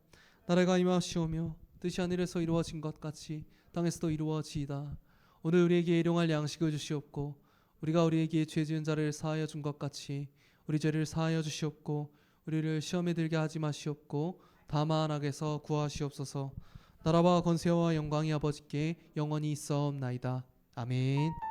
나라가 임하시오며 뜻이 하늘에서 이루어진 것 같이 땅에서도 이루어지이다. 오늘 우리에게 일용할 양식을 주시옵고 우리가 우리에게 죄 지은 자를 사하여 준 것 같이 우리 죄를 사하여 주시옵고 우리를 시험에 들게 하지 마시옵고 다만 악에서 구하시옵소서. 나라와 권세와 영광이 아버지께 영원히 있사옵나이다. 아멘.